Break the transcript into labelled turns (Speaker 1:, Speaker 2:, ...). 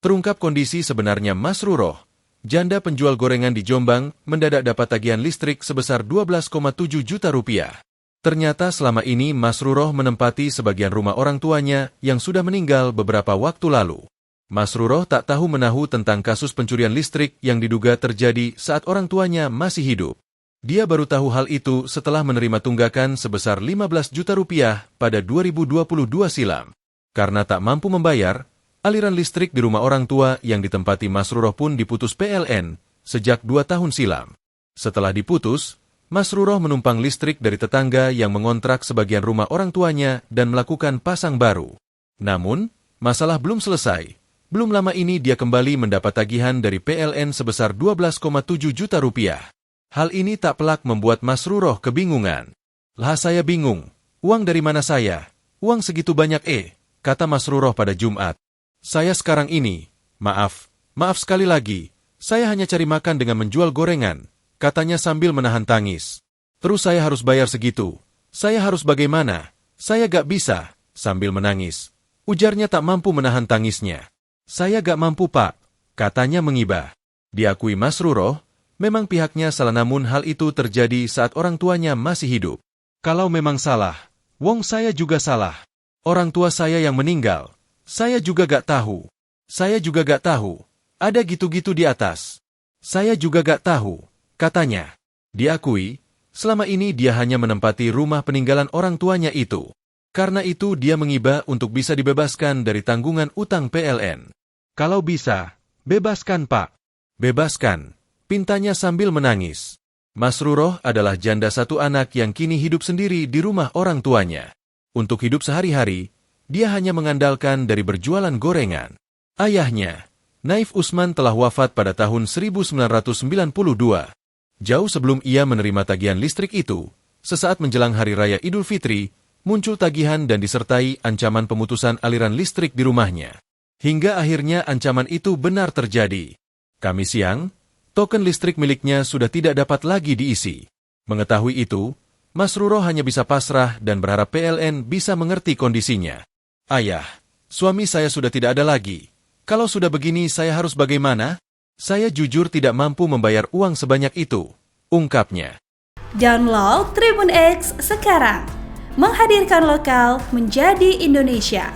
Speaker 1: Terungkap kondisi sebenarnya Masruroh, janda penjual gorengan di Jombang, mendadak dapat tagihan listrik sebesar 12,7 juta rupiah. Ternyata selama ini Masruroh menempati sebagian rumah orang tuanya yang sudah meninggal beberapa waktu lalu. Masruroh tak tahu menahu tentang kasus pencurian listrik yang diduga terjadi saat orang tuanya masih hidup. Dia baru tahu hal itu setelah menerima tunggakan sebesar 15 juta rupiah pada 2022 silam. Karena tak mampu membayar, aliran listrik di rumah orang tua yang ditempati Masruroh pun diputus PLN sejak 2 tahun silam. Setelah diputus, Masruroh menumpang listrik dari tetangga yang mengontrak sebagian rumah orang tuanya dan melakukan pasang baru. Namun, masalah belum selesai. Belum lama ini dia kembali mendapat tagihan dari PLN sebesar 12,7 juta rupiah. Hal ini tak pelak membuat Masruroh kebingungan. "Lah saya bingung, uang dari mana saya? Uang segitu banyak kata Masruroh pada Jumat. "Saya sekarang ini, maaf sekali lagi, saya hanya cari makan dengan menjual gorengan," katanya sambil menahan tangis. "Terus saya harus bayar segitu. Saya harus bagaimana? Saya gak bisa," sambil menangis. Ujarnya tak mampu menahan tangisnya. "Saya gak mampu pak," katanya mengibah. Diakui Masruroh, memang pihaknya salah namun hal itu terjadi saat orang tuanya masih hidup. "Kalau memang salah, wong saya juga salah. Orang tua saya yang meninggal, saya juga gak tahu. Saya juga gak tahu. Ada gitu-gitu di atas. Saya juga gak tahu," katanya. Diakui, selama ini dia hanya menempati rumah peninggalan orang tuanya itu. Karena itu dia mengibah untuk bisa dibebaskan dari tanggungan utang PLN. "Kalau bisa, bebaskan pak. Bebaskan," pintanya sambil menangis. Masruroh adalah janda satu anak yang kini hidup sendiri di rumah orang tuanya. Untuk hidup sehari-hari, dia hanya mengandalkan dari berjualan gorengan. Ayahnya, Naif Usman, telah wafat pada tahun 1992. Jauh sebelum ia menerima tagihan listrik itu, sesaat menjelang Hari Raya Idul Fitri, muncul tagihan dan disertai ancaman pemutusan aliran listrik di rumahnya. Hingga akhirnya ancaman itu benar terjadi. Kamis siang, token listrik miliknya sudah tidak dapat lagi diisi. Mengetahui itu, Masruroh hanya bisa pasrah dan berharap PLN bisa mengerti kondisinya. "Ayah, suami saya sudah tidak ada lagi. Kalau sudah begini saya harus bagaimana? Saya jujur tidak mampu membayar uang sebanyak itu," ungkapnya.
Speaker 2: Download Tribun X sekarang, menghadirkan lokal menjadi Indonesia.